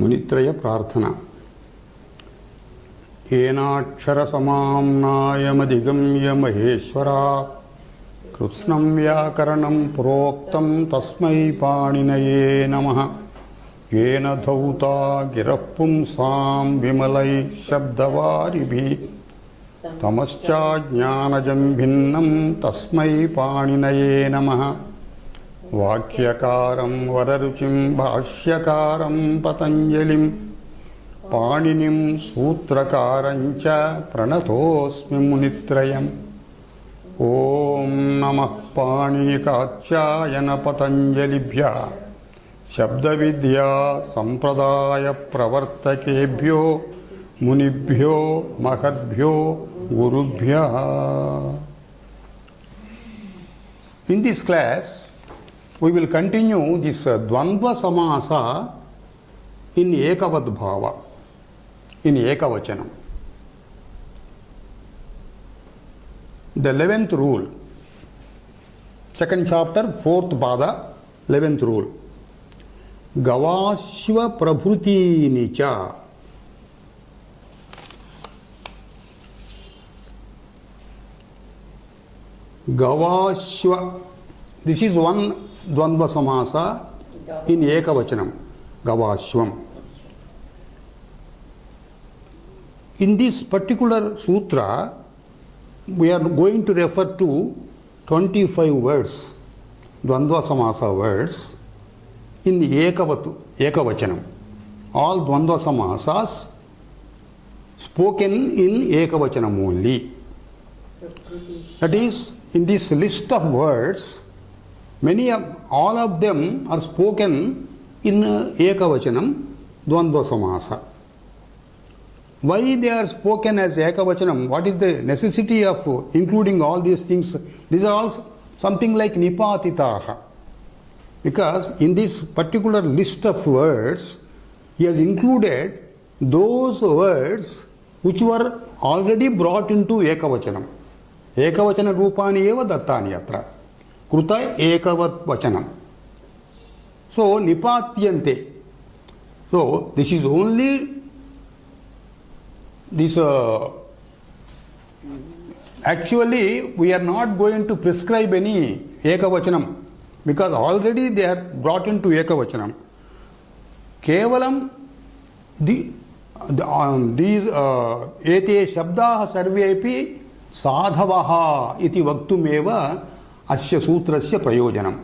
मुनित्रय प्रार्थना। येनाक्षरसमाम्नायमधिगम्य महेश्वरात् कृत्स्नं व्याकरणं प्रोक्तं तस्मै पाणिनये नमः। येन धौता गिरः पुंसां विमलैः शब्दवारिभिः तमश्चाज्ञानजं भिन्नं तस्मै पाणिनये नमः। वाक्यकारं वररुचिं भाष्यकारं पतञ्जलिं पाणिनिं सूत्रकारं च प्रणतोऽस्मि मुनित्रयम्। ॐ नमः पाणिनिकात्यायन पतञ्जलिभ्यः शब्दविद्या संप्रदाय प्रवर्तकेभ्यो मुनिभ्यो महद्भ्यो गुरुभ्यः। In this class we will continue this Dvandva Samasa in Ekavad Bhava, in Ekavachanam. The 11th rule, second chapter, 4th Pada, 11th rule. Gavashva Prabhuti Nicha. Gavashva. This is one Dvandva Samasa in Ekavachanam. Gavashvam. In this particular sutra, we are going to refer to 25 words, Dvandva Samasa words, in Ekavachanam. All Dvandva Samasas spoken in Ekavachanam only. That is, in this list of words, all of them are spoken in Ekavachanam, Dvandva Samasa. Why they are spoken as Ekavachanam? What is the necessity of including all these things? These are all something like Nipatitaha. Because in this particular list of words, he has included those words which were already brought into Ekavachanam. Ekavachana Rupani eva dattani atra. Kruta Ekavat Vachanam. So, Nipatyante. So, this is only actually we are not going to prescribe any Ekavachanam because already they are brought into Ekavachanam. Kevalam these ete shabdaha sarvepi sadhavaha iti vaktumeva asya sutrasya prayojanam.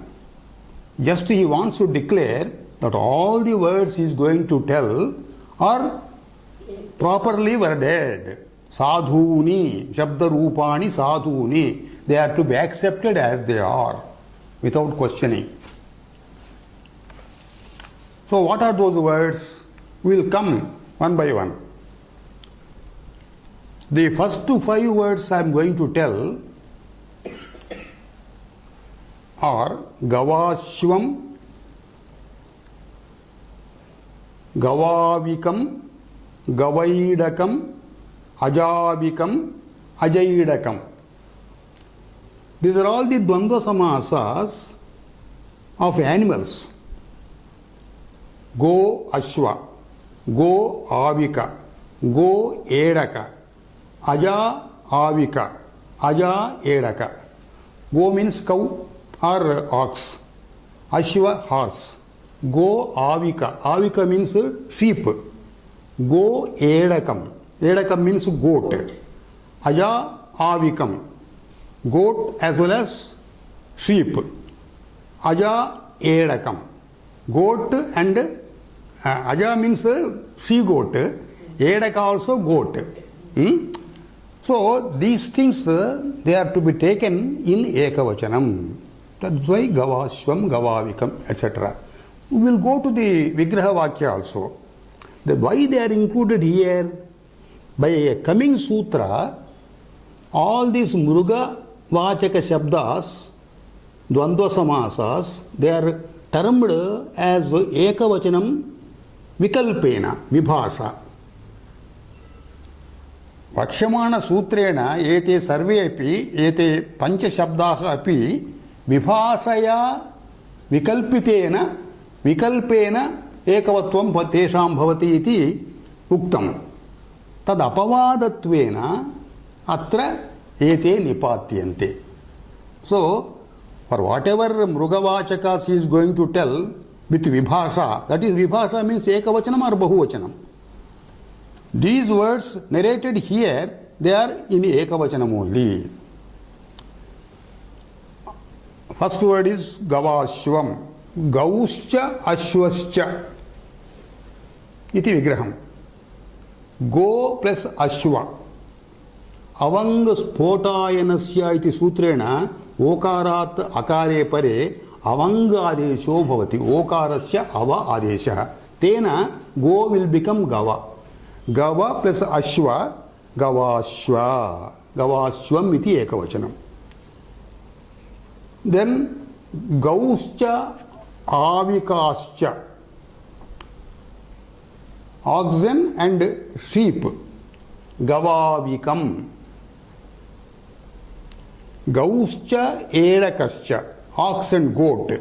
Just he wants to declare that all the words he is going to tell are properly worded. Sadhuni, Shabda Rupani Sadhuni. They are to be accepted as they are, without questioning. So what are those words? We will come one by one. The first 5 words I am going to tell are Gavashvam, Gavavikam, Gavaidakam, Ajavikam, Ajaidakam. These are all the Dvandva Samasas of animals. Go Ashwa, Go Avika, Go Edaka, Aja Avika, Aja Edaka. Go means cow or ox. Ashwa horse. Go Avika. Avika means sheep. Go Edakam. Edakam means goat. Aja Avikam. Goat as well as sheep. Aja Edakam. Goat and Aja means she goat. Edaka also goat. So these things they are to be taken in Ekavachanam. That's why Gavashvam, Gavavikam, etc. We will go to the Vigraha Vakya also. Why they are included here? By a coming sutra, all these Mruga Vachaka Shabdas, Dvandva Samasas, they are termed as Ekavachanam Vikalpena, Vibhasha. Vakshamana Sutrena ete sarve api ete pancha shabdaha api vibhashaya vikalpitena vikalpena एकवत्वं तेषां भवति इति उक्तं। तदपवादत्वेन अत्र एते निपात्यन्ते। सो for whatever Mrugavachakas is going to tell with Vibhasha, that is Vibhasha means Ekavachanam or Bahuvachanam. These words narrated here, they are in Ekavachanam only. First word is Gavashvam. Gauscha Ashwascha iti vigraham. Go plus Ashwa. Avang spotayanasya iti sutrena ओकारात् अकारे परे अवंग आदेशो भवति। ओकारस्य अव आदेशः, तेन गो will become गव। गव plus अश्व गवाश्व, गवाश्वम इति एकवचनम। देन गौश्च आविकाश्च, oxen and sheep, गवाविकम। Gauscha edakascha, ox and goat.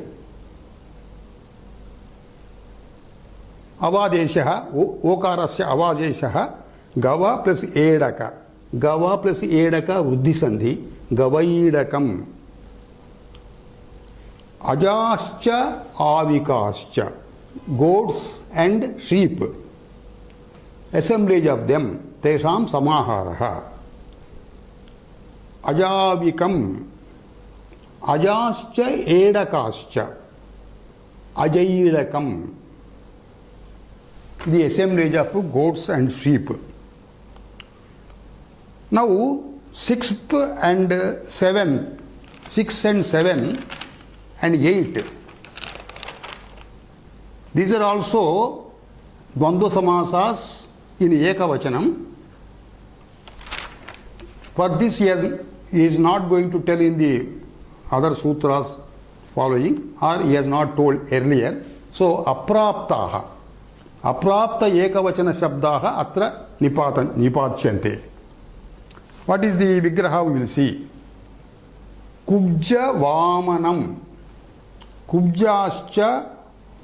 Avadeshaha, okarasya avadeshaha, gava plus edaka. Gava plus edaka vruddhi sandhi, gavaidakam. Ajascha avikascha, goats and sheep. Assemblage of them, tesham samaharaha. Ajavikam, ajascha edakascha, ajaidakam, the assemblage of goats and sheep. Now, sixth and seven and 8, these are also Dvandva Samasas in Ekavachanam. For this he is not going to tell in the other sutras following, or he has not told earlier. So, apraptaha, aprapta ekavachana shabdaha atra nipachyante. What is the vigraha we will see? Kubja vamanam, kubjascha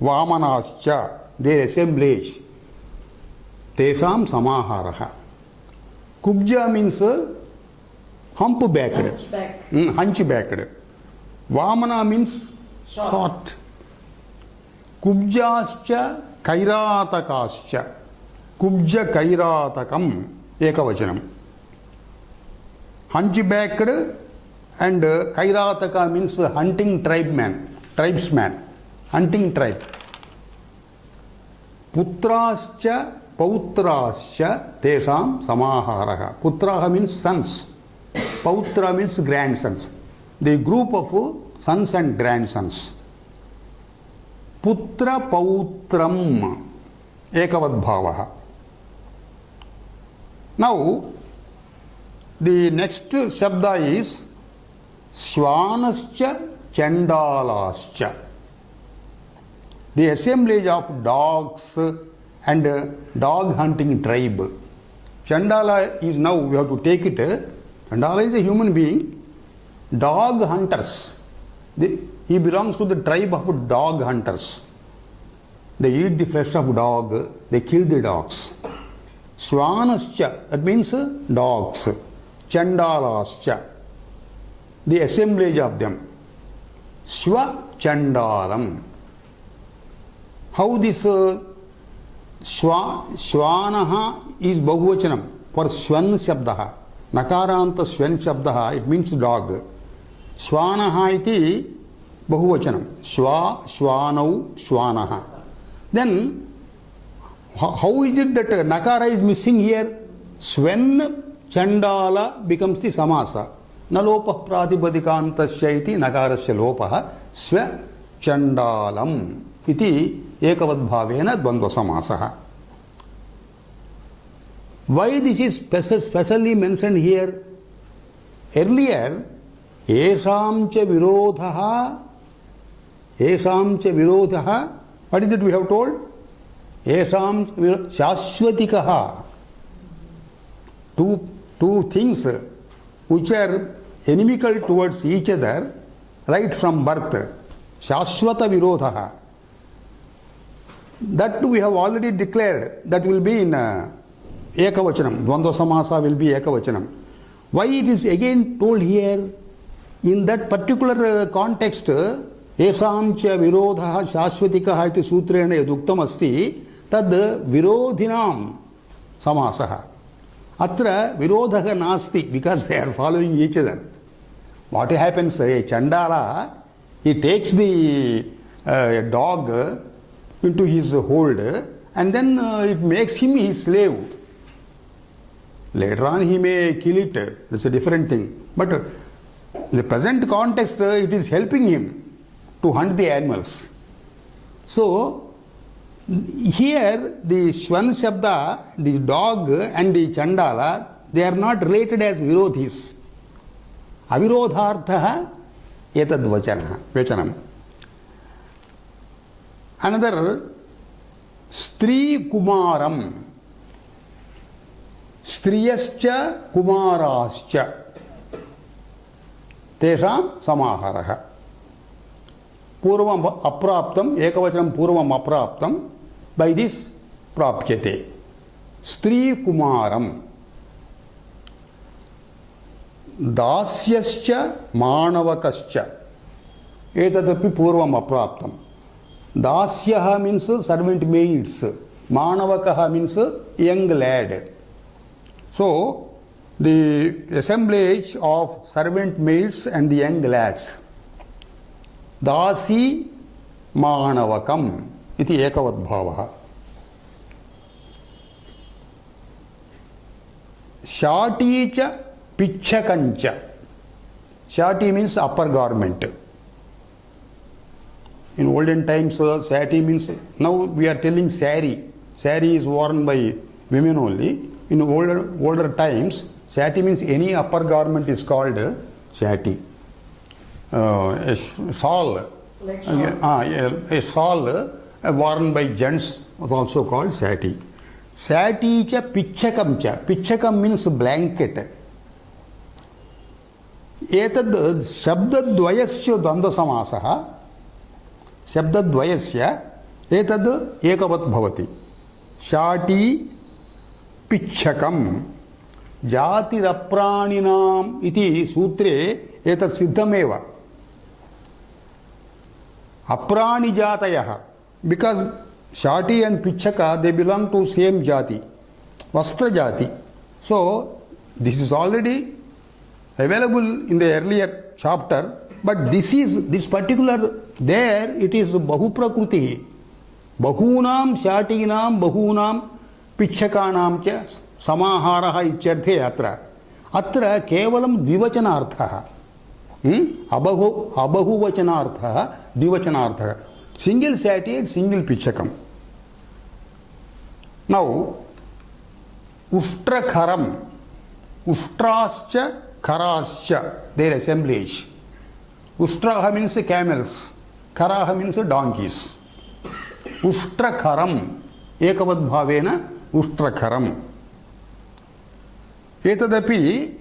vamanascha, their assemblage, tesam samaharaha. Kubja means humpbacked. Hunchbacked. Vamana means short. Kubjascha kairatakascha. Kubja kairatakam ekavachanam. Hunchbacked and kairataka means hunting tribesman, hunting tribe. Putrascha Pautrascha tesham samaharaha. Putraha means sons. Pautra means grandsons. The group of sons and grandsons. Putra pautram ekavad bhavaha. Now, the next shabda is Swanascha Chandalascha. The assemblage of dogs and dog hunting tribe. Chandala is now, we have to take it. Chandala is a human being. Dog hunters. He belongs to the tribe of dog hunters. They eat the flesh of dog. They kill the dogs. Swanascha, that means dogs. Chandalascha, the assemblage of them. Swa Chandalam. How this Shwanaha is Bahuvachanam for Shwan Shabdaha. Nakaranta Shwan Shabdaha, it means dog. Shwanaha iti Bahuvachanam. Shwanau, Shwanaha. Then, how is it that Nakara is missing here? Swan Chandala becomes the Samasa. Nalopa Pratibadikantasya iti Nakarasya lopaha Swa Chandalam iti ekavadbhavena dvandva samasaha. Why this is specially mentioned here? Earlier, Esham cha virodhaha, what is it we have told? Esham shashvatikaha. Two things which are inimical towards each other right from birth. Shashvata virodhaha. That we have already declared. That will be in Ekavachanam. Dvandva Samasa will be Ekavachanam. Why it is again told here? In that particular context, Esam cha virodha shashvatikah iti sutrena yaduktam asti tad virodhinam samasaha. Atra virodhaha nasti, because they are following each other. What happens? A Chandala, he takes the dog into his hold and then it makes him his slave. Later on he may kill it. That's a different thing. But in the present context, it is helping him to hunt the animals. So here the Shwan Shabda, the dog and the Chandala, they are not rated as virodhis. Avirodhartha etad vachanam. Another, Stri Kumaram. Striyascha Kumarascha. Tesham Samaharaha. Purvam Apraptam, Ekavachanam Purvam Apraptam. By this Prapyate. Stri Kumaram. Dasyascha Manavakascha. Etadapi Purvam Apraptam. Dasyaha means servant maids. Manavakaha means young lad. So, the assemblage of servant maids and the young lads. Dasi Manavakam iti ekavat bhavaha. Shati cha Pichakancha. Shati means upper garment. In olden times, sati means, now we are telling sari. Sari is worn by women only. In older times, sati means any upper garment is called sati. A shawl, like a shawl worn by gents was also called sati. Sati cha pichakam cha. Pichakam means blanket. Etad shabdadvayasya dvandva samasaha. Shabdadvayasya etad ekavat bhavati. Shati Pichakam Jatirapraninam iti sutre etat siddhameva. Aprani jatayaha. Because Shati and Pichaka, they belong to same jati. Vastra jati. So, this is already available in the earlier chapter, but this particular, there it is Bahu Prakriti. Bahunam Shatinam Bahunam Pichakanam cha samaharaha ichyarthe atra kevalam dvivachanarthaha. Abahu vachanarthaha dvivachanarthaha. Single sati and single pichakam. Now, Ushtrakharam. Ushtrascha Kharascha, their assemblage. Ushtraha means camels. Kharaha means donkeys. Ushtrakharam. Ekavat bhavena Ushtrakharam. Etadapi,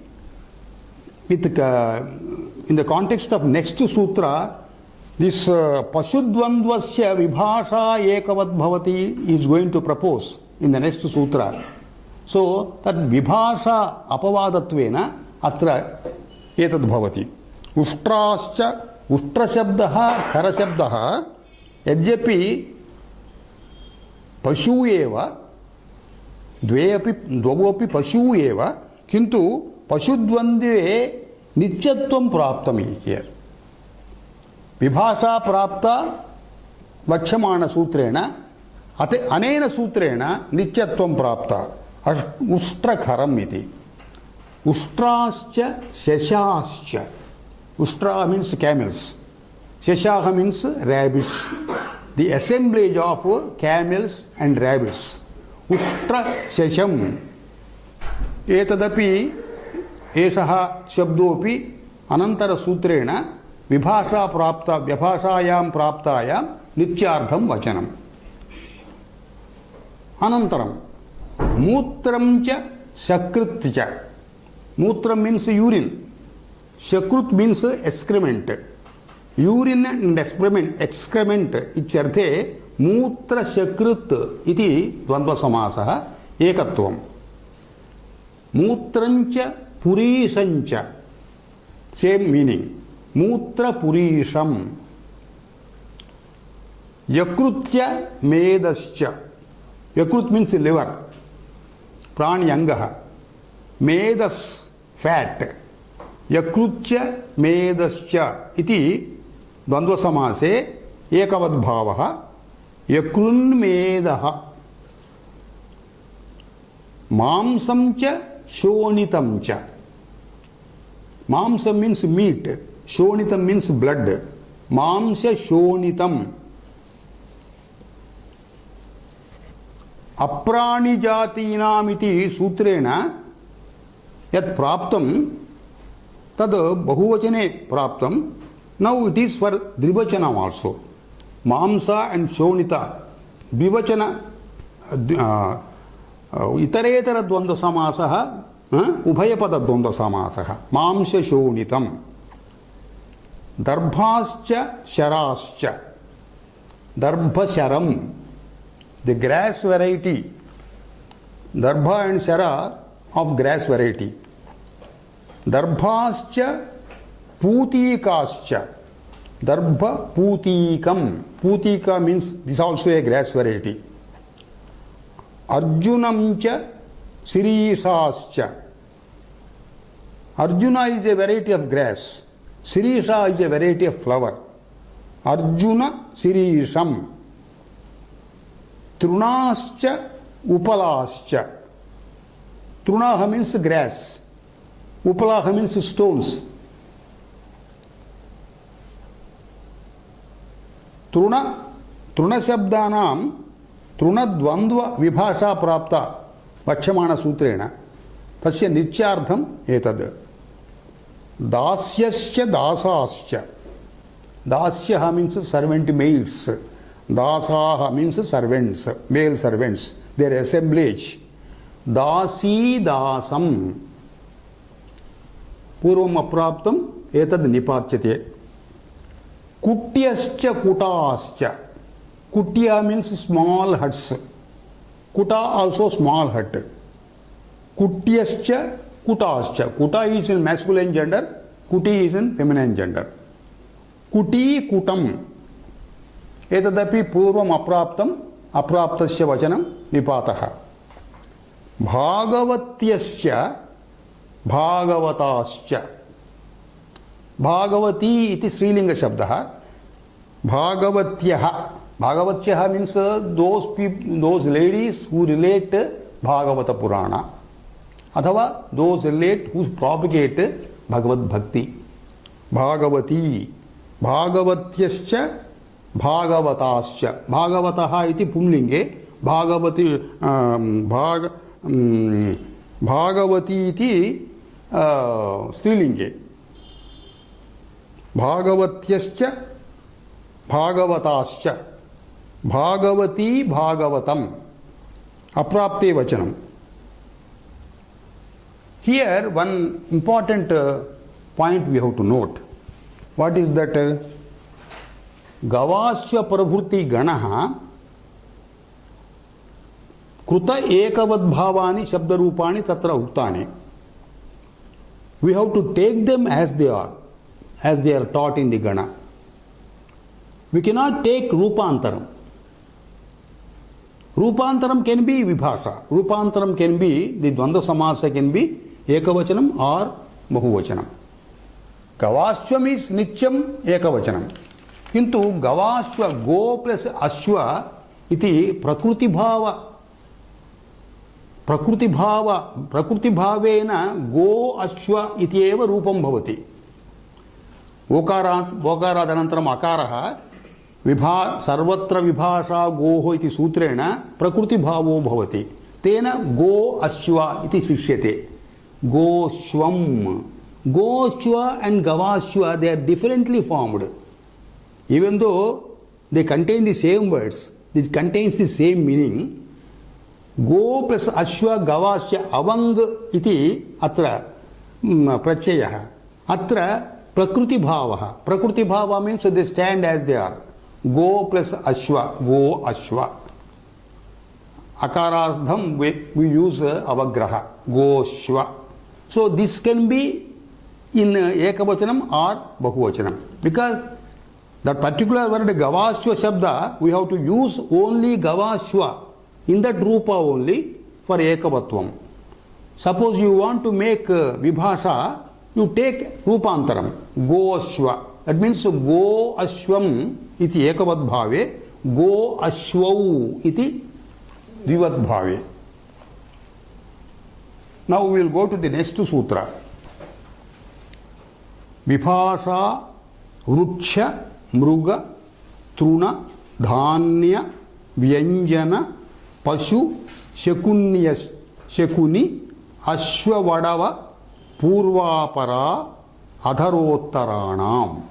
in the context of next sutra, this Pashudvandvasya Vibhasha Ekavat Bhavati is going to propose in the next sutra. So, that Vibhasha Apavadatvena atra etad bhavati. Ushtrascha Ushtrashabdaha Kharashabdaha Yadyapi Pashu eva Dvopi Pashu eva Kintu Pashudvandve Nityatvam Praptami here. Vibhasha Prapta Vachamana Sutrena Anena Sutrena Nityatvam Prapta Ushtrakharam iti. Ushtrascha Sheshascha. Ushtra means camels. Sheshaha means rabbits. The assemblage of camels and rabbits. Ushtra Shesham. Etadapi Eshaha Shabdopi Anantara Sutrena Vibhasha Prapta Vyabhashayam Praptayam Nityardham Vachanam. Anantaram Mutram cha Shakrut cha. Mutram means urine. Shakrut means excrement. Urine and excrement ichyarthe मूत्रशकृत् इति द्वन्द्वसमासः एकत्वम् मूत्रञ्च पुरीशञ्च same meaning मूत्रपुरीशम् यकृत्य मेदश्च यकृत् मीन्स लिवर प्राण्यङ्गः मेदस् फैट यकृत्य मेदश्च इति द्वन्द्वसमासे एकवद्भावः यकृन्मेदः मांसं च शोणितं च मांसम मीन्स मीट शोणितं मीन्स ब्लड मांस शोणितम् अप्राणिजातीनामिति सूत्रेण यत् प्राप्तं तद् बहुवचने प्राप्तं नौ इट इज फॉर द्विवचनम आल्सो मांस एंड शोणिता द्विवचन इतरेतर द्वंद्व समासः उभयपद द्वंद्व समासः मांस शोणितम् दर्भाश्च शराश्च दर्भशरम the grass variety darbha and shara of grass variety darbhascha putikascha darbha putikam putika means this also a grass variety arjunam cha sirishascha arjuna is a variety of grass sirisha is a variety of flower arjuna sirisham Trunascha upalascha Trunaha means grass Upalaha means stones Truna Trunashabdanam Trunadvandva vibhasha prapta Vachamana sutrena Tasya nityartham etad Dasyascha dasascha Dasyaha means servant maids Dasaha means servants, male servants, their assemblage. Dasi dasam. Purvam apraptam etad nipachyate. Kutyascha kutascha. Kutya means small huts. Kuta also small hut. Kutyascha kutascha. Kuta is in masculine gender, kuti is in feminine gender. Kuti kutam. एतदपि पूर्वम अप्राप्तम अप्राप्तस्य वचनं निपातः भागवत्यश्च भागवताश्च भागवती इति स्त्रीलिंग शब्दः भागवत्यः भागवत्यः means those ladies who relate Bhagavata Purana अथवा those relate who propagate Bhagavad भक्ति भागवती भागवत्यश्च भागवताश्च भागवतः इति पुंलिंगे भागवती भागवती इति स्त्रीलिंगे भागवत्यश्च भागवताश्च भागवती भागवतम अप्राप्ते वचनम here one important point we have to note what is that गवाश्व प्रभृति गणः कृत एकवद्भावानि शब्द रूपाणि तत्र उक्तानि we have to take them as they are taught in the gana we cannot take rupantaram can be vibhasa rupantaram can be the dvandva samasa can be ekavachanam or bahuvachanam gavashvam is nityam ekavachanam किंतु गवाश्व गो plus अश्व इति प्रकृति भावेन गो अश्व इति एव रूपं भवति ओकारादनन्तरम् अकारः सर्वत्र विभाषा गोः इति सूत्रेण प्रकृति भावो भवति तेन गो अश्व इति शिष्यते गोश्वम गोश्व एंड गवाश्व they are differently formed even though they contain the same words, this contains the same meaning. Go plus ashwa gavasya avang iti atra prachayah. Atra prakriti bhavaha. Prakriti bhava means they stand as they are. Go plus ashwa, go ashwa. Akarardham we use avagraha, go shva. So this can be in ekavachanam or bahuvachanam. Because that particular word gavashva shabda, we have to use only gavashva in that rupa only for ekavatvam. Suppose you want to make vibhasha, you take rupantaram, go ashva. That means go ashvam iti ekavat bhave, go ashvau iti dvivat bhave. Now we will go to the next sutra. Vibhasha ruksha mruga truna dhanya vyanjana pashu shekuni ashwavadava purvapara adharottaranam.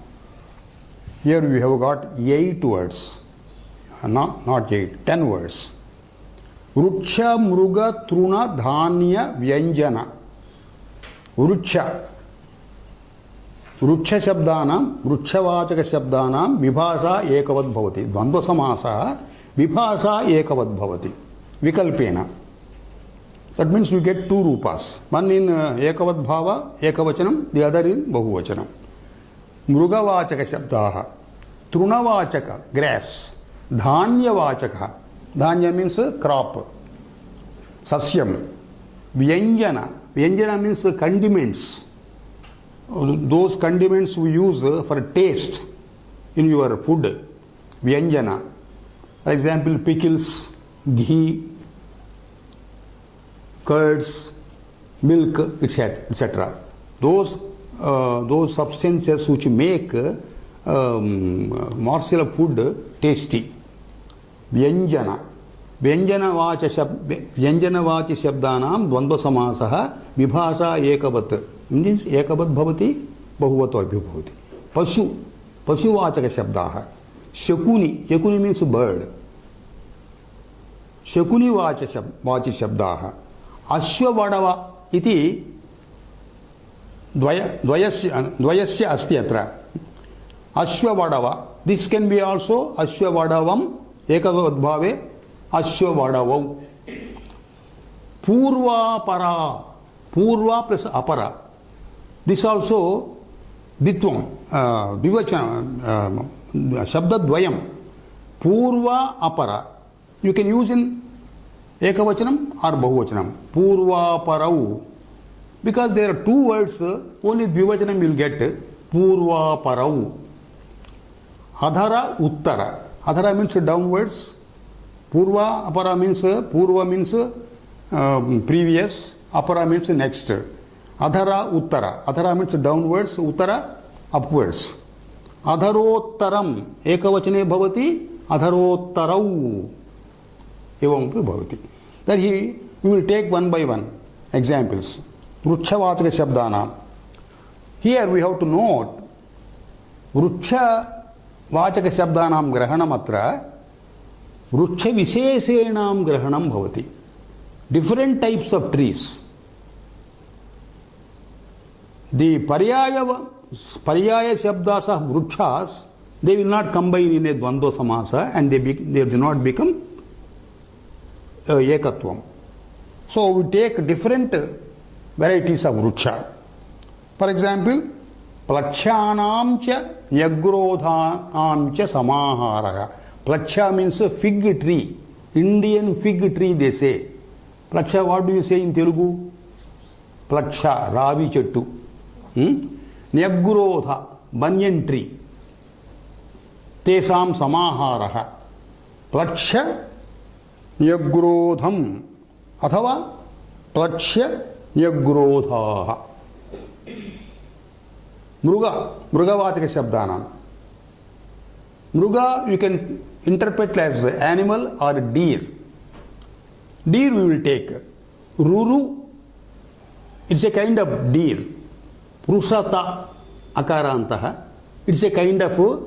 Here we have got 8 words, not 8, 10 words. Ruksha mruga truna dhanya vyanjana. Ruksha shabdanam, rukshavachaka shabdanam vibhasha ekavat bhavati. Dvandva samasa vibhasha ekavat bhavati. Vikalpena. That means we get 2 rupas. One in ekavat bhava, ekavachanam, the other in bahuvachanam. Mrugavachaka shabdaha. Trunavachaka, grass. Dhanyavachaka. Dhanya means crop. Sasyam. Vyanjana. Vyanjana means condiments. Those condiments we use for taste in your food. Vyanjana. For example, pickles, ghee, curds, milk, etc. Those substances which make morsel of food tasty. Vyanjana. Vyanjanavachi shabdanam dvandva samasah vibhasha ekavat. Means ekavat bhavati bahuvato abhibhavati. Pashuvachaka shabdaha. Shekuni means bird. Shekuni vachi shabdaha. Ashwavadava iti dvayasya asti atra. Ashwavadava. This can be also ashwavadavam ekavat bhave ashwavadavav. Purvapara. Purva plus apara. This also ditvam, divachana, shabda dvayam. Purva apara. You can use in ekavachanam or bahuvachanam. Purva parau. Because there are 2 words, only dvivachanam you will get. Purva parau. Adhara uttara. Adhara means downwards. Purva apara means, purva means previous. Apara means next. Adhara uttara. Adhara means downwards. Uttara upwards. Adharottaram ekavachane bhavati. Adharottarau evam bhavati. That we will take one by one examples. Rukshavachaka shabdana. Here we have to note Ruksha vachaka shabdanam grahanam atra Ruksha visheshenam grahanam bhavati. Different types of trees. The paryaya shabdas of vrukshas, they will not combine in a dvandva samasa and they do not become ekatvam. So we take different varieties of vruksha. For example, plakshanam cha nyagrodhanam cha samaharaha. Plaksha means a fig tree. Indian fig tree they say. Plaksha, what do you say in Telugu? Plaksha, Ravi Chettu. Nyagrodha, banyan tree. Tesham samaharaha. Plaksha nyagrodham. Athava plaksha nyagrodhaha. Mrugavachaka shabdanam. Mruga you can interpret as animal or deer. Deer we will take. Ruru, it's a kind of deer. Prusata akarantaha, it's a kind of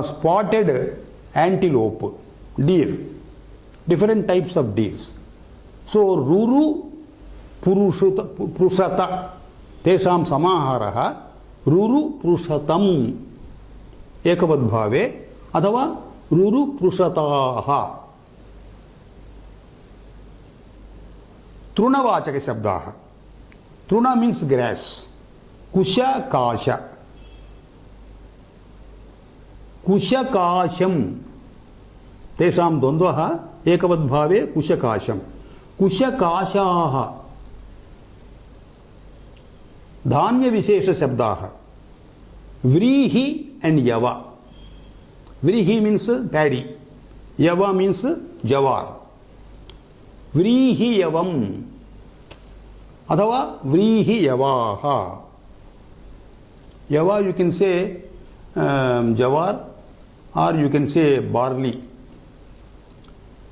spotted antelope. Deer. Different types of deers. So Ruru, Prusata, Tesham samaharaha, Ruru Prusatam ekavat bhave, athava रुरुपृषताः तृणवाचक शब्दाः तृण means grass कुश काश कुशकाशम तेषां द्वन्द्वः एकवद्भावे कुशकाशम कुशकाशाः धान्य विशेष शब्दाः व्रीहि and यव व्रीहि means paddy यव means जवार व्रीहि यवम अथवा व्रीहि यवाः यवा you can say जवार or you can say barley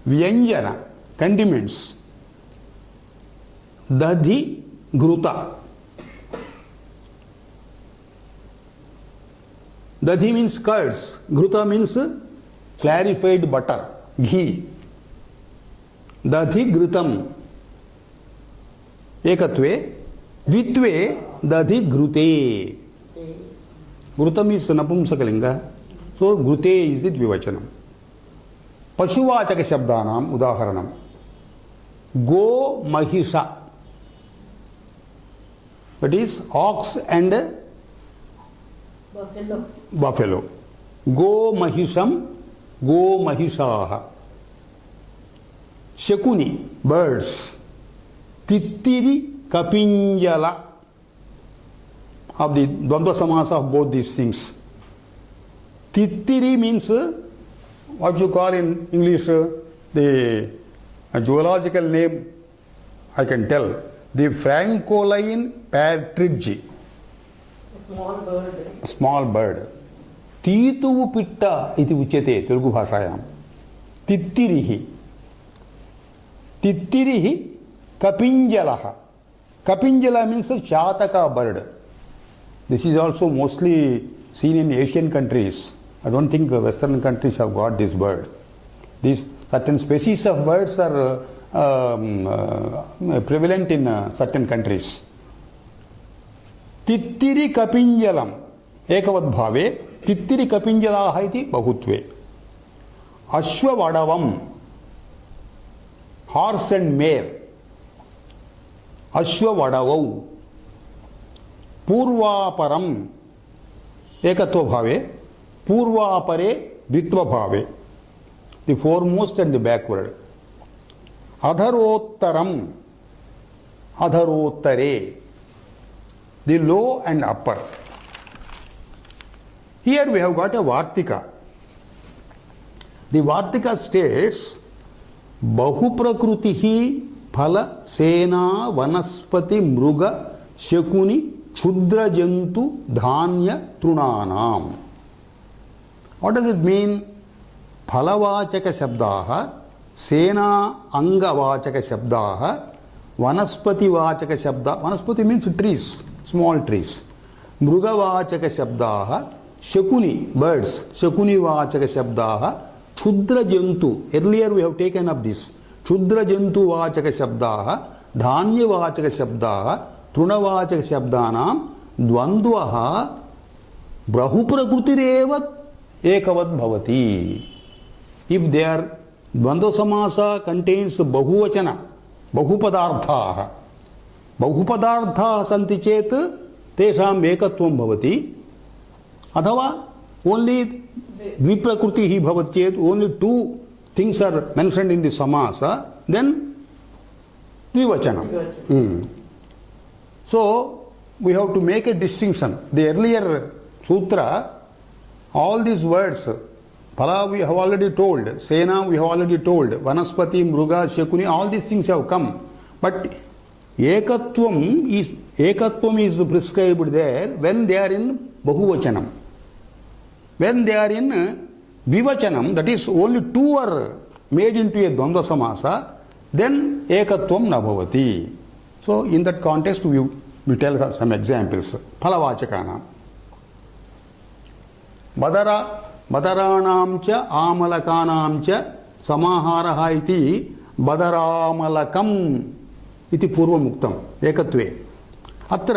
vyanjana condiments dadhi ghruta dadhi means curds ghruta means clarified butter ghee dadhi ghrutam ekatve dvitve dadhi ghrute ghrutam is napumsakalinga so ghrute is the dvivachanam पशुवाचक शब्दानां उदाहरणं गो महिषा that is ox and buffalo go mahisham go mahishaah shakuni birds tittiri kapinjala of the dvandva samasa of both these things tittiri means what you call in English the zoological name I can tell the Francoline partridge small bird तीतुवु पिट्ट इति उच्यते तेलुगु भाषायां तित्तिरिहि तित्तिरिहि कपिंजलः कपिंजला means chataka bird this is also mostly seen in Asian countries I don't think Western countries have got this bird. These certain species of birds are prevalent in certain countries. Tittiri kapinjalam ekavadbhave tittiri kapinjalaah iti bahutve. Ashwavadavam horse and mare. Ashwavadavau purvaparam ekatva bhave पूर्वापरे द्वित्व Bhave the foremost and the backward adharottaram adharottare the low and upper here we have got a vartika the vartika states bahu prakrutihi phala sena vanaspati mruga shakuni क्षुद्र जंतु धान्य तृणानाम What does it mean? Phalavachaka shabdaah, sena angavachaka shabdaah, vanaspati vachaka shabdaah. Vanaspati means trees, small trees. Mrugavachaka shabdaah, shakuni, birds, shakuni vachaka shabdaah, kshudra jantu. Earlier we have taken up this. Kshudra jantu vachaka shabdaah, dhanya vachaka shabdaah, trunavachaka shabdanam, dvandvaha, brahuprakrutirevat ekavad bhavati. If their dvandva samasa contains bahuvachana, bahupadarthaah, bahupadarthaah santi chet tesham ekatvam bhavati. Athava only dviprakriti hi bhavati chet, only two things are mentioned in the samasa, then dvivachanam. So we have to make a distinction. The earlier sutra, all these words, Phala we have already told, Sena we have already told, Vanaspati, Mruga, Shakuni, all these things have come. But Ekatvam is prescribed there when they are in Bahuvachanam. When they are in Vivachanam, that is only two are made into a Dvandva Samasa, then Ekatvam Nabhavati. So in that context we tell some examples. Phalavachakana. बदराणां च आमलकानां च समाहारः इति बदरामलकम् इति पूर्वमुक्तम् एकत्वे अत्र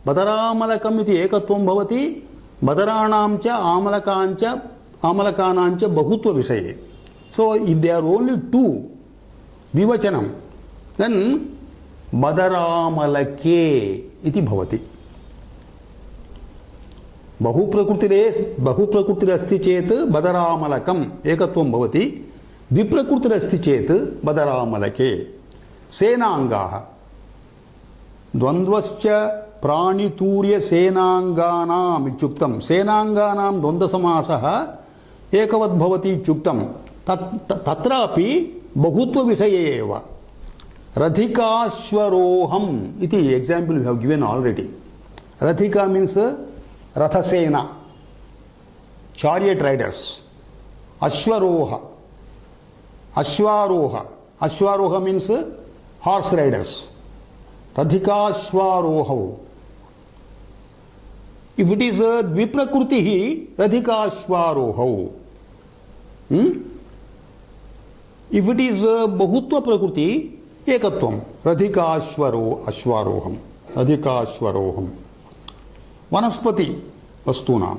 बदरामलकम् इति एकत्वं भवति बदराणां च आमलकां च amalakanaam cha bahutva visaye. So if there are only two vivachanam, then badaramalake iti bhavati. बहुप्रकृतिरस्ति चेत बदरामलकम एकत्वं भवति, द्विप्रकृतिरस्ति चेत बदरामलके. सेनांगाः द्वन्द्वश्च प्राणितूर्य सेनांगानाम् इत्युक्तं. सेनांगानां द्वन्द्वसमासः एकवत् भवति इत्युक्तं. तत्रापि बहुत्व विषये एव. रथिकाश्वरोहम् इति example we have given already. रथिका मीन्स रथसेना, chariot riders. Ashwaroha, Ashwaroha means horse riders. Radhikashwaroha. If it is Dviprakrutihi, Radhikashwaroha. If it is Bahutva Prakriti, Ekatvam, Radhikashwaroham. Radhikashwaroham. वनस्पति वस्तूनां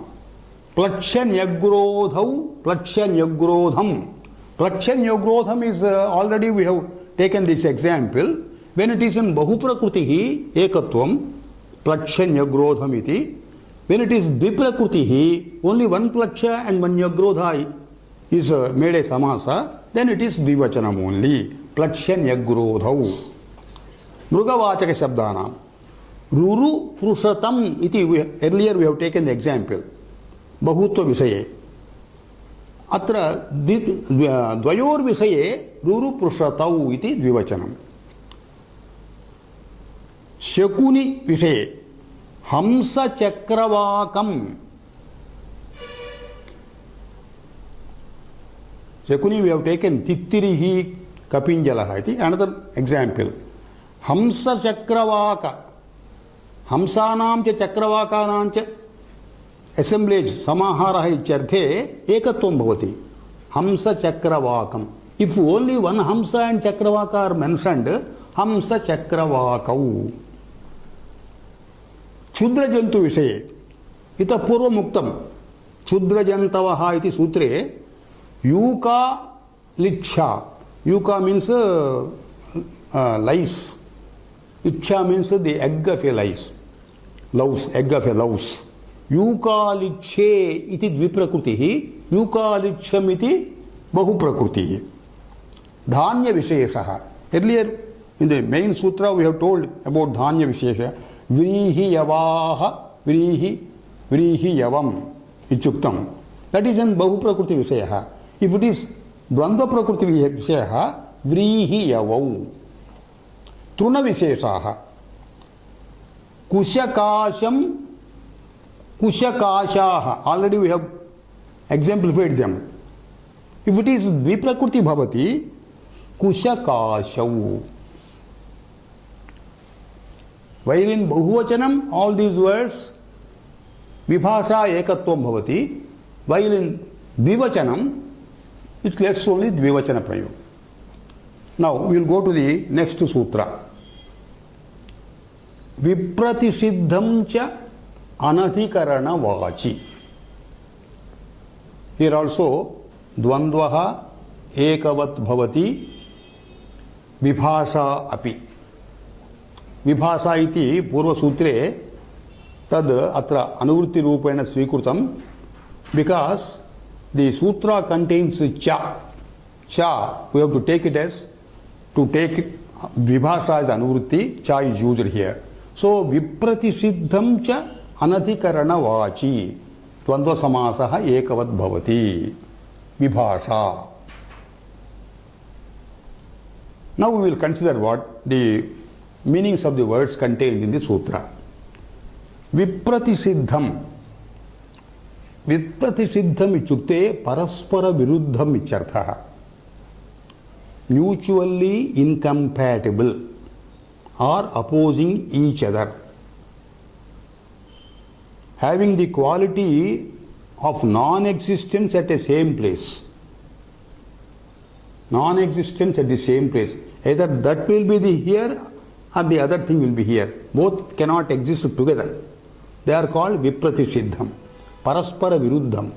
प्लक्ष्यन्यग्रोधौ प्लक्ष्यन्यग्रोधम. प्लक्ष्यन्यग्रोधम is already we have taken this example. When it is in बहुप्रकृतिः एकत्वं प्लक्ष्यन्यग्रोधम iti. When it is द्विप्रकृतिः only one प्लक्ष्य and one nyagrodha is made a samasa, then it is द्विवचनम only. प्लक्ष्यन्यग्रोधौ. मृगवाचक शब्दानां रुरु पुरुषतम इति. earlier we have taken the example बहुत्व विषये. अत्र द्वयोर विषये रुरु पुरुषतौ इति द्विवचनम्. शकुनि विषये हंस चक्रवाकम. Shakuni we have taken तित्तिरिहि कपिंजलः इति another example. हंस चक्रवाक. हंसानां च चक्रवाकानां च assemblage समाहारः इत्यर्थे एकत्वं भवति. हंस चक्रवाकम्. If only one hamsa and chakravaka are mentioned, hamsa chakravakau. क्षुद्रजन्तु विषये इतः पूर्वमुक्तं. क्षुद्रजन्तवः इति सूत्रे यूका लिच्छा. यूका means lice. Ichha means the egg of a lice. Louse, egg of a louse. Eucalypse iti dviprakrutihi, eucalypsum iti bahuprakrutihi. Dhanya visheshaha. Earlier in the main sutra we have told about dhanya vishesha. Vrihi yavaha, vrihi yavam ichuktam. That is in bahuprakriti vishayaha. If it is dvandva prakriti vishayaha, vrihi yavau. Truna visheshaha. Kushakasham, Kushakashaha. Already we have exemplified them. If it is Dviprakriti bhavati, Kushakashavu. While in Bahuvachanam, all these words, Vibhasha ekatvam bhavati. While in Dvivachanam, it lets only Dvivachana prayog. Now we will go to the next sutra. Vipratisiddham cha anadhikarana vachi. Here also dvandvaha ekavat bhavati vibhasha api. Vibhasha iti purva sutre tad atra anuvritti rupena svikrutam because the sutra contains cha. Cha, we have to take it as, to take it, vibhasha as anuvritti, cha is used here. So vipratisiddham cha anadhikarana vachi dvandva samasaha ekavat bhavati vibhasha. Now we will consider what the meanings of the words contained in the sutra. Vipratisiddham. Vipratisiddham ichukte paraspara viruddham icharthaha. Mutually incompatible or opposing each other. Having the quality of non-existence at the same place. Non-existence at the same place. Either that will be the here or the other thing will be here. Both cannot exist together. They are called Vipratisiddham. Paraspara Viruddham.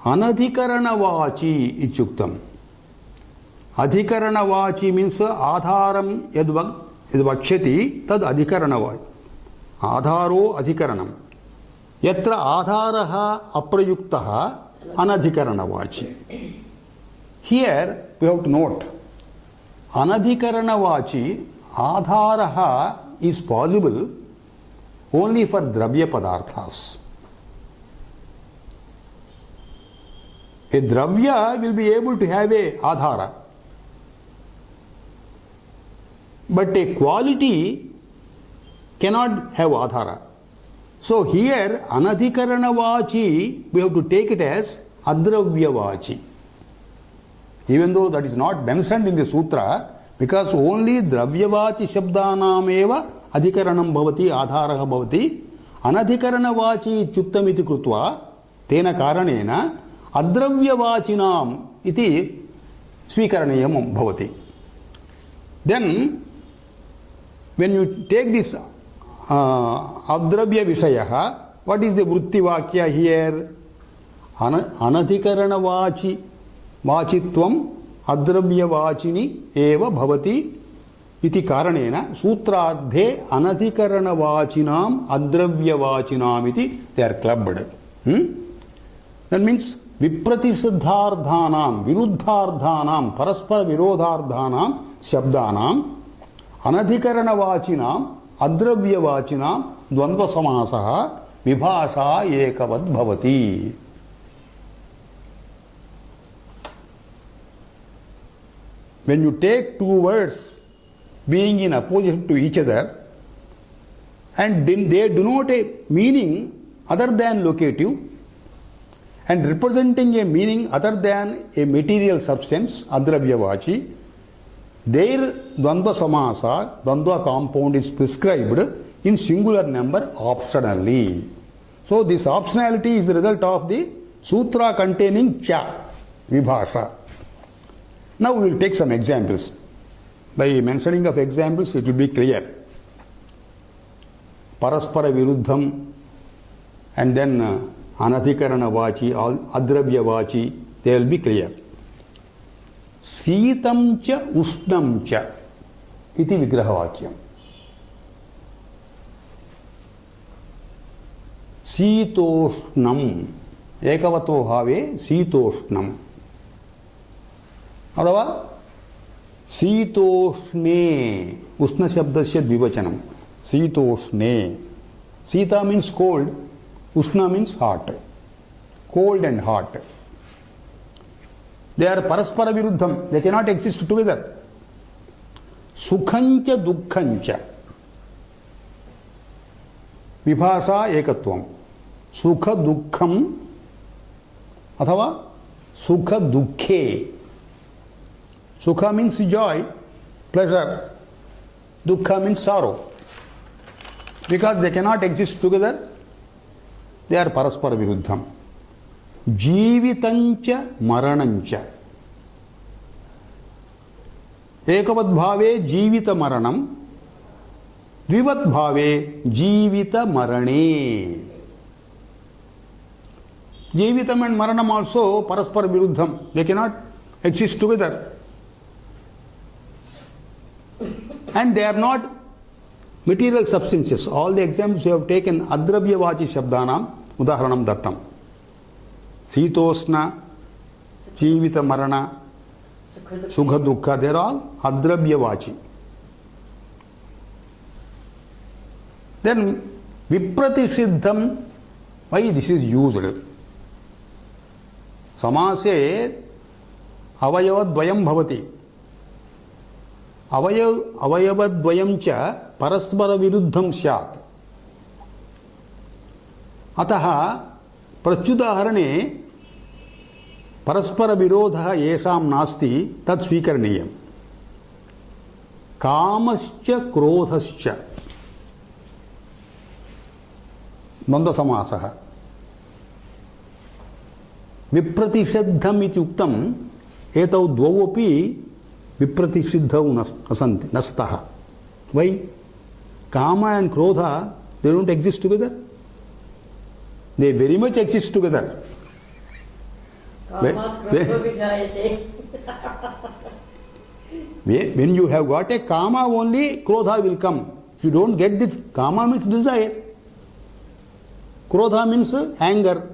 Anadhikaranavachi ityuktam. Adhikaranavachi means adharam yad tad adhikaranavachi. Adharo adhikaranam. Yatra adharaha aprayuktaha anadhikaranavachi. Here we have to note, anadhikaranavachi, adharaha is possible only for dravya padarthas. A dravya will be able to have a adhara, but a quality cannot have adhara. So here anadhikaranavachi, we have to take it as adravyavachi. Even though that is not mentioned in the sutra, because only dravyavachi shabdanam eva adhikaranam bhavati adharaha bhavati, anadhikaranavachi ityuktam iti krutva tena karanena adravyavachinam iti swikaraniyam bhavati. Then when you take this adravya vishayaha, what is the vritti vakya here? Anadhikaranavachi vachitvam adravyavachini eva bhavati iti karanena sutrardhe anadhikaranavachinam adravyavachinam iti they are clubbed. That means vipratishaddhardhanam, viruddhardhanam, paraspara virodhardhanam shabdanam anadhikaranavachinam adravyavachinam dvandva samasaha vibhasha ekavad bhavati. When you take two words being in opposition to each other and they denote a meaning other than locative and representing a meaning other than a material substance, adravyavachi, their dvandva samasa, dvandva compound is prescribed in singular number optionally. So this optionality is the result of the sutra containing cha, vibhasha. Now we will take some examples. By mentioning of examples, it will be clear. Paraspara viruddham and then anadhikaranavachi, adravyavachi, they will be clear. Sitam cha ushnam cha iti vigrahavakyam. Sitoshnam ekavato have sitoshnam. अथवा शीतोष्णे उष्ण शब्द से द्विवचनम शीतोष्णे. शीता means cold, उष्ण means hot, cold and hot. They are paraspara viruddham, they cannot exist together. Sukhancha dukkhancha vibhasha ekatvam. Sukha dukkham अथवा sukha dukkhe. Sukha means joy, pleasure. Dukkha means sorrow. Because they cannot exist together, they are paraspara viruddham. Jivitancha maranancha. Ekavad bhave jivita maranam, dvivat bhave jivita marane. Jivitam and maranam also paraspara viruddham. They cannot exist together. And they are not material substances. All the examples we have taken, adravyavachi shabdanam, udaharanam dattam. Sitosna, jivita marana, sukha dukkha, they are all adravyavachi. Then vipratishiddham, why this is used? Samase avayavadvayam bhavati. अवयवद्वयं च परस्पर विरुद्धं स्यात्. अतः प्रत्युदाहरणे परस्पर विरोधः येषां नास्ति तत् स्वीकरणीयम्. कामश्च क्रोधश्च द्वन्द्वसमासः. विप्रतिषिद्धम् इति उक्तम्. एतौ द्वौ अपि vipratishiddhau nastaha. Why? Kama and Krodha, they don't exist together. They very much exist together. When you have got a kama, only krodha will come. If you don't get this, kama means desire. Krodha means anger.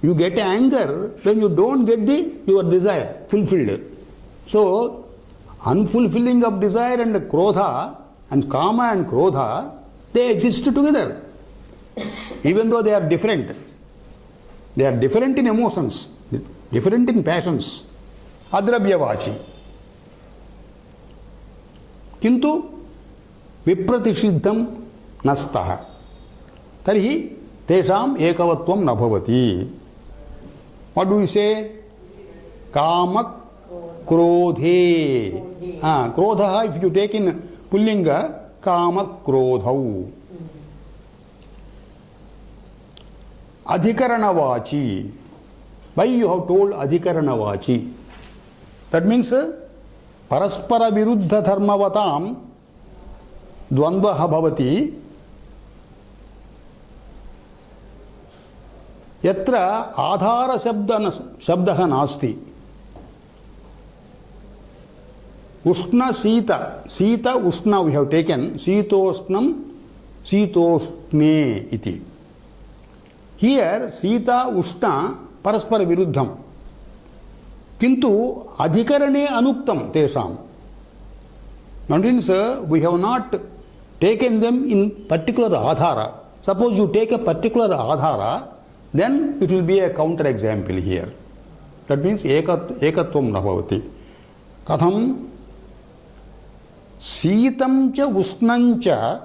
You get anger when you don't get your desire fulfilled. So, unfulfilling of desire and krodha, and kama and krodha, they exist together. Even though they are different. They are different in emotions, different in passions. Adravyavachi. Kintu vipratishiddham nastaha. Tarhi tesham ekavatvam na bhavati. What do we say? Kamak krodhe. Krodha, if you take in Pullinga, kamak krodhau. Adhikaranavachi. Why you have told adhikaranavachi? That means paraspara viruddha dharmavatam dvandvaha bhavati yatra adhara shabdaha nasti. Ushna Sita. Sita Ushna we have taken. Sitoshnam Sitoshne iti. Here Sita Ushna Paraspara Viruddham. Kintu Adhikarane Anuktam Tesham. That means we have not taken them in particular adhara. Suppose you take a particular adhara, then it will be a counter example here. That means ekatvam nabhavati. Katham Sheetam cha ushnam cha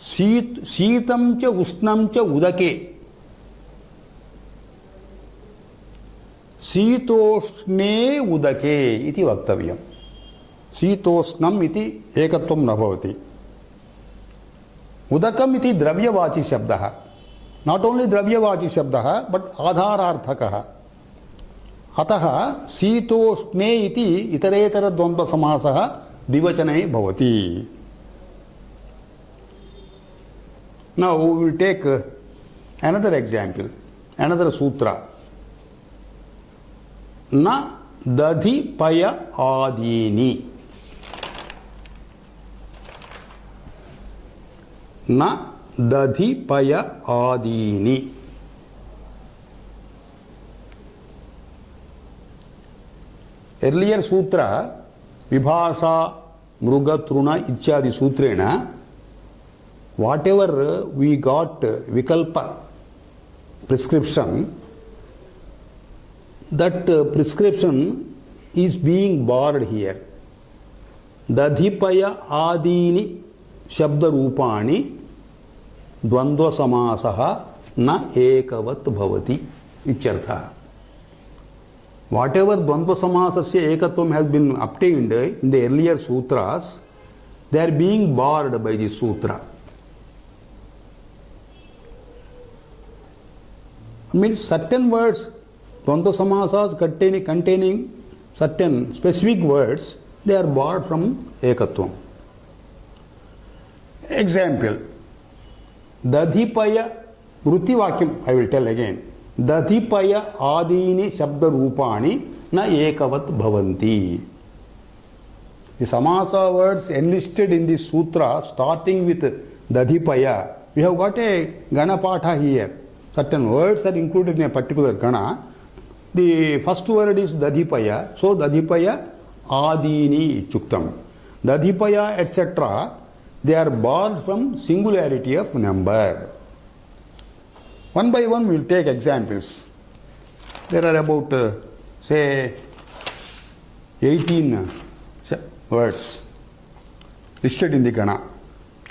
Sheetam cha ushnam cha udake Sheetoshne udake iti vaktavyam. Sheetoshnam iti ekatvam nabhavati. Udakam iti dravyavachi shabdaha. Not only dravyavachi shabdaha, but adhararthakaha. Atah Sheetoshne iti itaretara dvandva samasaha divachane bhavati. Now we will take another example, another sutra. Na dadhi paya adini. Na dadhi paya adini. Earlier sutra, Vibhasha, Mruga, Truna, Ichadi Sutrena, whatever we got Vikalpa prescription, that prescription is being borrowed here. Dadhipaya adini shabda rupani dvandva samasaha na ekavat bhavati ichartha. Whatever dvandva samasasya ekatvam has been obtained in the earlier sutras, they are being borrowed by this sutra. Means certain words, dvandva samasas containing certain specific words, they are borrowed from ekatvam. Example, dadhipaya vruti vakyam, I will tell again. Dadhipaya adini shabda rupani na ekavat bhavanti. The samasa words enlisted in this sutra starting with dadhipaya. We have got a gana patha here. Certain words are included in a particular gana. The first word is dadhipaya. So dadhipaya adini chuktam. Dadhipaya etc. They are borrowed from singularity of number. One by one we will take examples. There are about say 18 words listed in the Gana.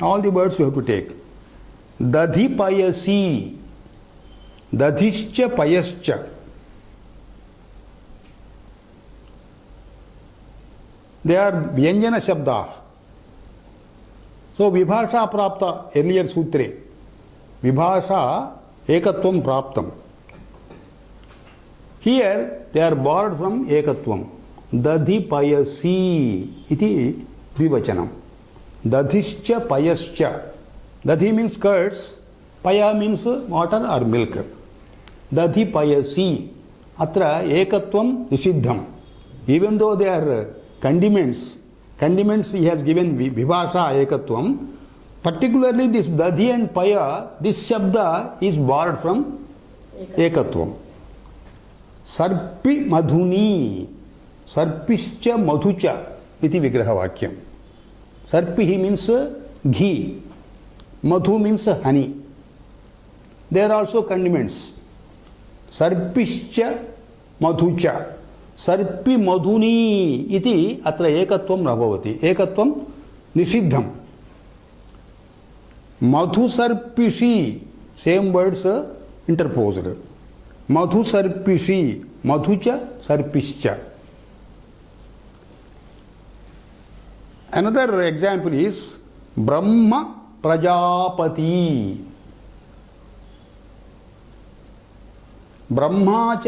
All the words you have to take. Dadhi payasi, dadhischa payascha. They are vyanjana shabda. So vibhasha prapta, earlier sutre. Vibhasha ekatvam praptam. Here they are borrowed from ekatvam. Dadhi payasi iti vivachanam. Dadhischa payascha. Dadhi means curds, paya means water or milk. दधि पयसि अत्र एकत्वं निषिद्धम्. Even though they are condiments he has given vibhasha ekatvam. Particularly this dadhi and paya, this shabda is borrowed from ekatvam. Sarpi madhuni, sarpischa madhucha iti vigraha vakyam. Sarpihi means ghee, madhu means honey. They are also condiments. Sarpischa madhucha. सर्पि मधुनी इति अत्र एकत्वं न भवति. एकत्वं निषिद्धं. मधु सर्पिषि same words interposed. मधु सर्पिषि मधु च सर्पिश्च. Another example is ब्रह्म प्रजापति. ब्रह्मा च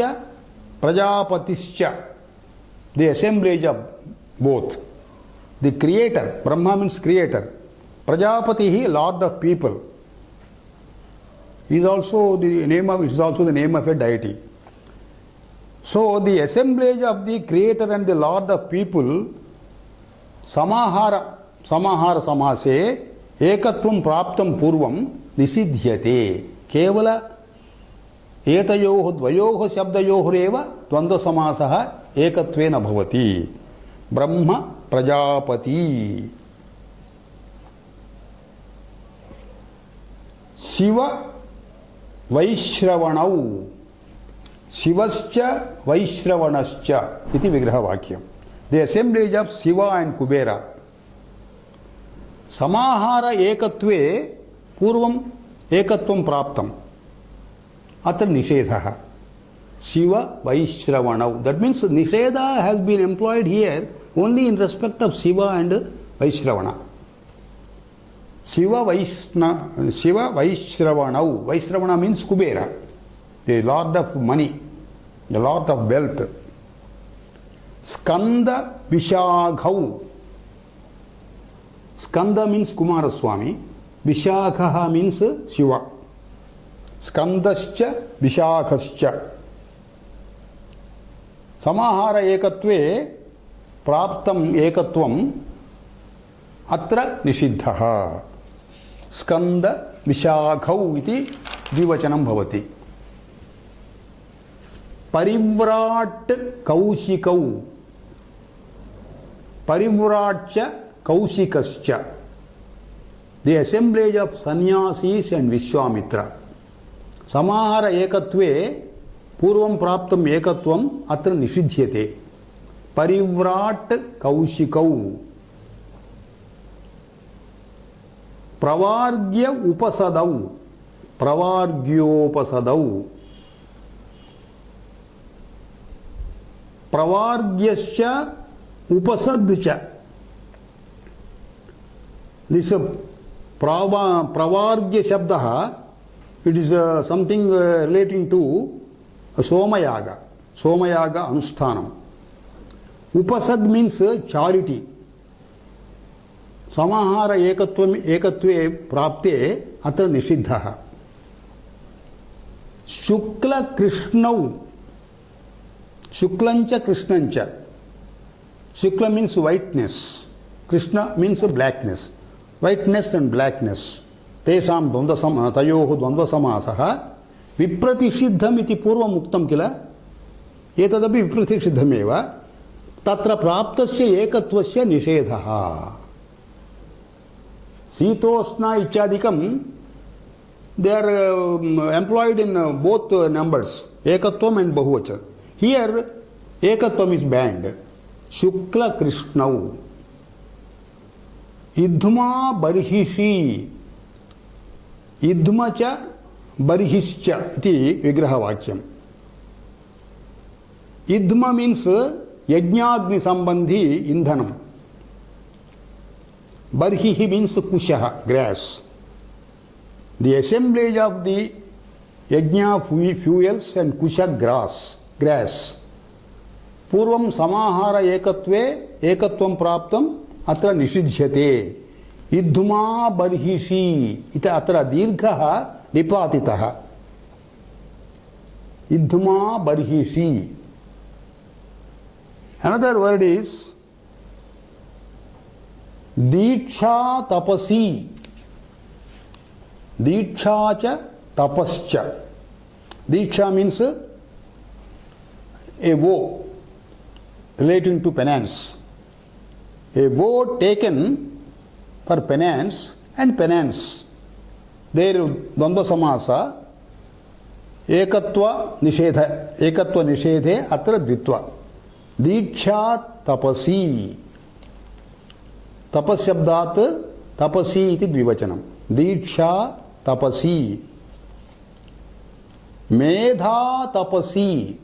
Prajapatischa, the assemblage of both. The creator, Brahma means creator. Prajapati, he lord of people. Is also the name of a deity. So the assemblage of the creator and the lord of people, samahara samase ekatvam praptam purvam nisidhyate. Kevala एतयोः द्वयोः शब्दयोरेव द्वन्द्व समासः एकत्वेन भवति. ब्रह्म प्रजापति. शिव वैश्रवणौ. शिवश्च वैश्रवणश्च इति विग्रहवाक्यं. The assemblage of Shiva and Kubera. समाहार एकत्वे पूर्वम् एकत्वं प्राप्तम्. अत्र निषेधः. Shiv वैश्रवणौ. That means nishedha has been employed here only in respect of Shiva and Vaishravana. Shiva Vaishravanau. Vaishravana means Kubera, the lord of money, the lord of wealth. Skanda Vishakhau. Skanda means Kumaraswamy. Vishakha means Shiva. Skandascha Vishakhascha. Samahara ekatve praptam ekatvam atra nishiddhaha. Skanda Vishakhau iti dvivachanam bhavati. Parivrat Kaushikau. Parivratcha Kaushikascha. The assemblage of sannyasis and Vishwamitra. Samahara ekatve पूर्वं प्राप्तम् एकत्वम् अत्र निषिध्यते. परिव्राट् कौशिकौ. प्रवार्ग्य उपसदौ. प्रवार्ग्योपसदौ. प्रवार्ग्यश्च उपसद् च. This pravargya shabda, it is something relating to Somayaga. Somayaga Anusthanam. Upasad means charity. Samahara ekatve prapte atra nishiddhaha. Shukla Krishnau. Shuklancha Krishnancha. Shukla means whiteness. Krishna means blackness. Whiteness and blackness. Tesham tayohu dvandva samasaha. विप्रतिषिद्धम इति पूर्वम् उक्तं किल. एतदपि विप्रतिषिद्धमेव. तत्र प्राप्तस्य एकत्वस्य निषेधः. शीतोष्ण इत्यादिकं they are employed in both numbers, ekatvam and bahuvachan. Here ekatvam is banned. Shukla Krishnau. Idhma barhishi. Idhma cha barhischa iti vigraha vakyam. Idhma means yajnagni sambandhi indhanam. Barhihi means kushaha, grass. The assemblage of the yajna fuels and kusha grass. Purvam samahara ekatve ekatvam praptam atra nishidhyate. Idhma barhishi ita atra dirghaha Nipatitaha. idhma barhishi. Another word is Diksha tapasi. Diksha cha tapascha. Diksha means a vow relating to penance. A vow taken for penance and penance. There Dvandva Samasa Ekatva Nishedhe Atra Dvitva. Diksha tapasi. Tapas shabdat tapasi iti dvivachanam. Diksha tapasi. Medha tapasi.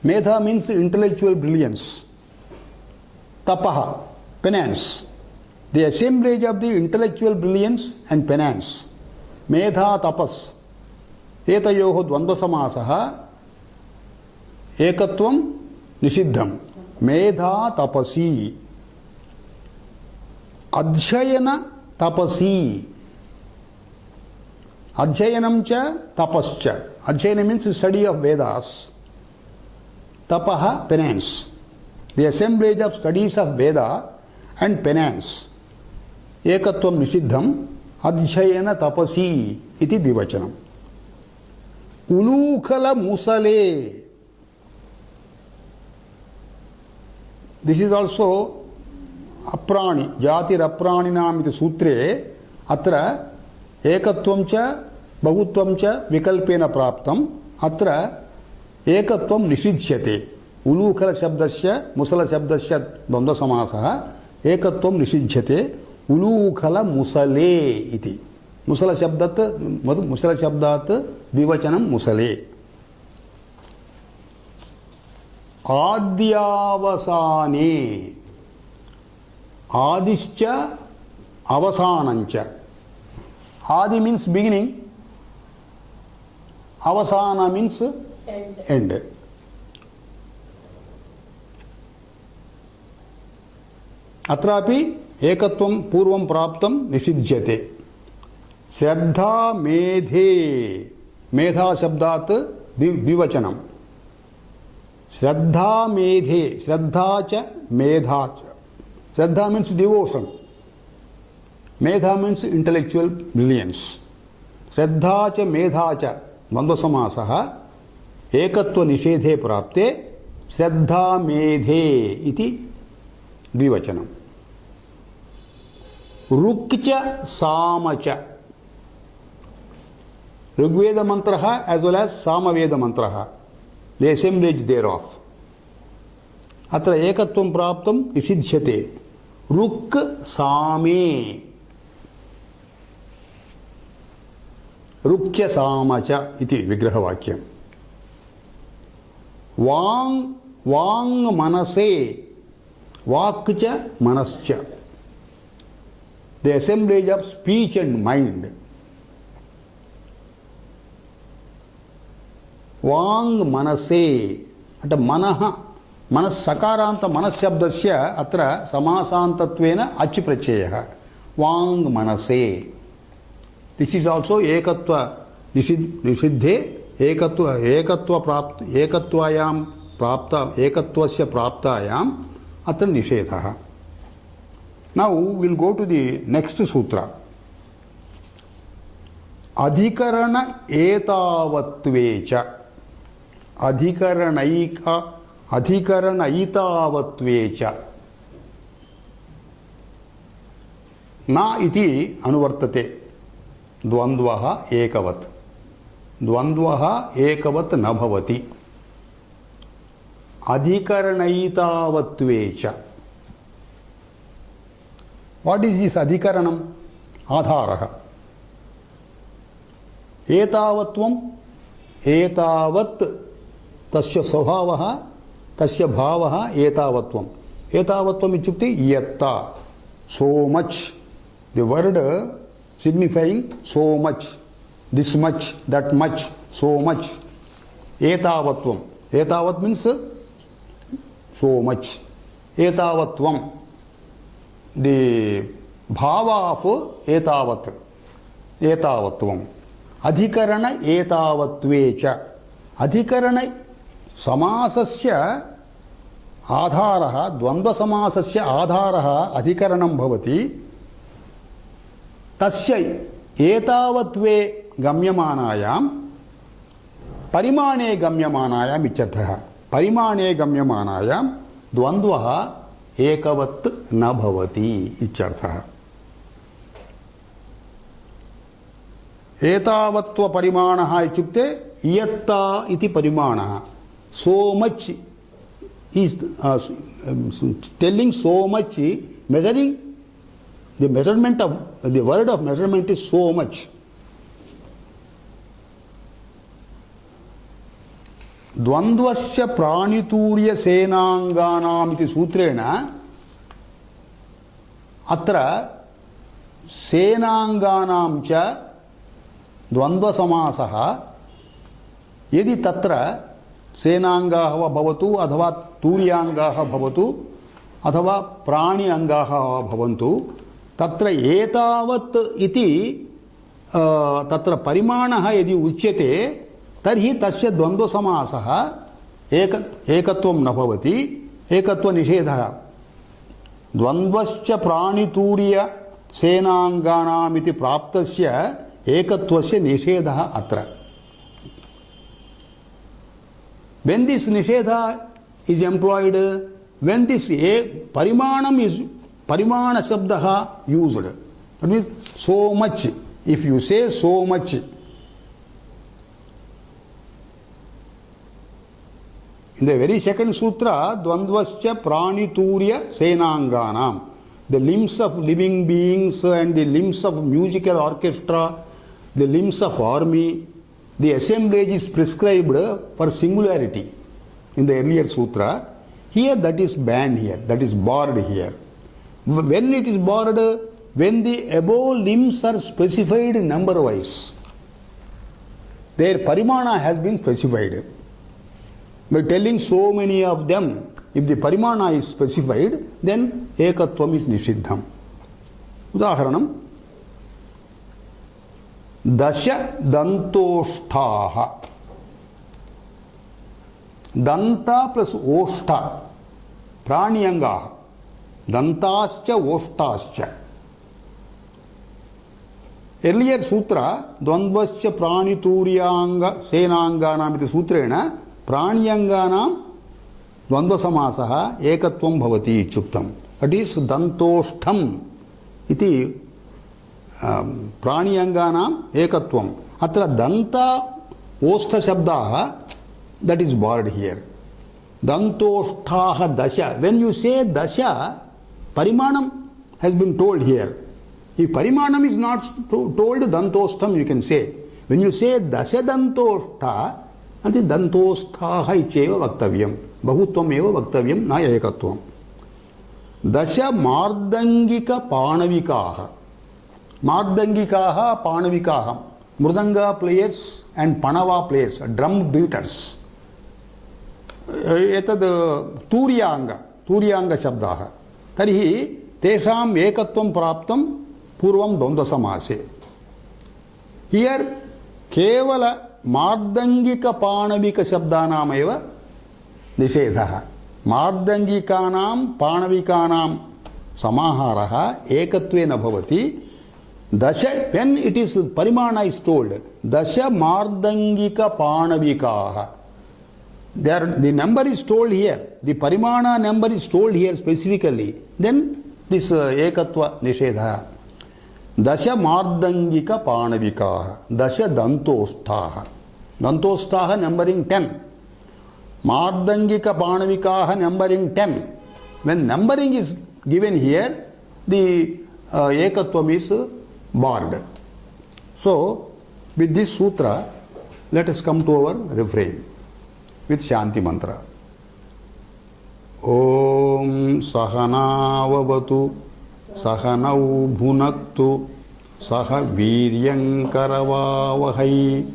Medha means intellectual brilliance. Tapaha, penance. The assemblage of the intellectual brilliance and penance. Medha tapas. Etayoho dvandva samasaha ekatvam nishiddham. Medha tapasi. Adhyayana tapasi. Adhyayanam cha tapascha. Adhyayana means study of Vedas. Tapaha, penance. The assemblage of studies of Veda and penance. Ekatvam nishiddham adhyayana tapasi iti dvivachanam. Ulukala musale. This is also Aprani, Jatir Apraninam iti sutre, atra ekatvam cha bahutvam cha vikalpena praptam, atra ekatvam nishidhyate. Ulukala shabdasya, musala shabdasya dvandva samasaha, ekatvam nishidhyate, ulukala musale iti. Musala shabdat dvivachanam musale. Adyavasane. Adischa avasanancha. Adi means beginning. Avasana means end. Atrapi ekatvam purvam praptam nishidhyate. Shraddha medhe. Medha shabdat dvivachanam. Shraddha medhe. Shraddha cha medha cha. Shraddha means devotion. Medha means intellectual brilliance. Shraddha cha medha cha dvandva samasaha ekatva nishedhe prapte shraddha medhe iti dvivachanam. Rukcha samacha. Rigveda mantraha as well as Samaveda mantraha. The assemblage thereof. Atra ekatvam praptam nishidhyate. Ruk same. Rukcha samacha iti vigraha vakyam. Vang manase. Vakcha manascha. The assemblage of speech and mind. Vang manase. At manaha. Manas sakaranta manas shabdasya atra samasantatvena achi prachayaha. Vang manase. This is also ekatva nishidhe ekatva prapta ekatvayam prapta ekatvasya praptayam atra nishedhaha. Now we will go to the next sutra. Adhikarana etavatvecha. Adhikaranaitavatvecha. Na iti anuvartate. Dvandvaha ekavat. Dvandvaha ekavat na bhavati. Adhikaranaitavatvecha. What is this adhikaranam? Adharaha. Etavatvam. Etavat tasya svabhavaha tasya bhavaha etavatvam. Etavatvam ichukte yatta. So much. The word signifying so much. This much, that much, so much. Etavatvam. Etavat means so much. Etavatvam. The bhava of etavat. Etavatvam. Adhikarana etavatvecha. अधिकरण समासस्य आधारः द्वन्द्वसमासस्य आधारः अधिकरणं भवति तस्य एतावत्वे गम्यमानायां परिमाणे गम्यमानायाम् इत्यर्थः परिमाणे गम्यमानायां द्वन्द्वः एकवत् न भवति इत्यर्थः एतावत्व परिमाणः इत्युक्ते इयत्ता इति परिमाणः so much is telling so much measuring the measurement of the word of measurement is so much द्वन्द्वस्य प्राणितूर्य सेनांगानाम् इति सूत्रेण अत्र सेनांगानां च द्वन्द्वसमासः यदि तत्र सेनांगाः वा भवतु अथवा तूर्याङ्गाः भवतु अथवा प्राणि अङ्गाः वा भवन्तु तत्र एतावत् इति तत्र परिमाणः यदि उच्यते तर्हि तस्य द्वन्द्वसमासः एकत्वं न भवति एकत्वनिषेधः द्वन्द्वश्च प्राणितूर्य सेनांगानाम् इति प्राप्तस्य एकत्वस्य निषेधः अत्र when this nishedha is employed when this parimanam is parimana shabdah used that means so much if you say so much in the very second sutra dvandvascha praniturya senanganam the limbs of living beings and the limbs of musical orchestra the limbs of army the assemblage is prescribed for singularity in the earlier sutra. Here that is banned here, that is barred here. When it is barred, when the above limbs are specified number wise, their parimana has been specified. By telling so many of them, if the parimana is specified, then ekatvam is nishiddham. Udaharanam. दश दंतोष्ठाः दंता plus ओष्ठ प्राण्यंगाः दंताश्च ओष्ठाश्च earlier sutra द्वन्द्वश्च प्राणितूर्याङ्ग सेनाङ्गानाम् इति सूत्रेण प्राण्यङ्गानां द्वन्द्वसमासः एकत्वं भवति इत्युक्तम् that is दन्तोष्ठम् इति प्राण्यङ्गानाम् एकत्वम् अत्र दन्त ओष्ठ शब्दाः that is barred here दन्तोष्ठाः दश when you say dasha parimanam has been told here if parimanam is not told dantoshtham you can say when you say dasha dantoष्ठा anti dantoष्ठाः ityeva vaktavyam bahutvam eva vaktavyam na ekatvam dasha mardangika panavikaः Mardangikaha, Panavikaha, Mridanga players and Panava players, drum beaters. Etad Turyanga Shabdaha. Tarihi Tesham Ekatvam Praptam Purvam Dvandvasamase. Here Kevala Mardangika Panavika Shabdanam eva Nishedhaha. Mardangikanam Panavikanam Samaharaha Ekatvena Bhavati. Dasha, when it is parimana is told, Dasha Mardangika Panavikaha. There, the number is told here, the parimana number is told here specifically. Then this ekatva nishedha. Dasha Mardangika Panavikaha. Dasha Dantoshtaha. Dantoshtaha numbering 10. Mardangika Panavikaha numbering 10. When numbering is given here, the ekatvam is barred. So, with this sutra, let us come to our refrain with Shanti mantra. Om Sahanavavatu Sahanau Bhunaktu Saha Viryankaravavahai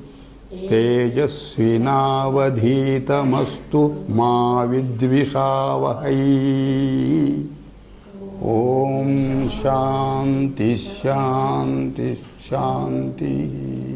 Tejasvinavadhitamastu Ma Vidvishavahai. Om Shanti Shanti Shanti.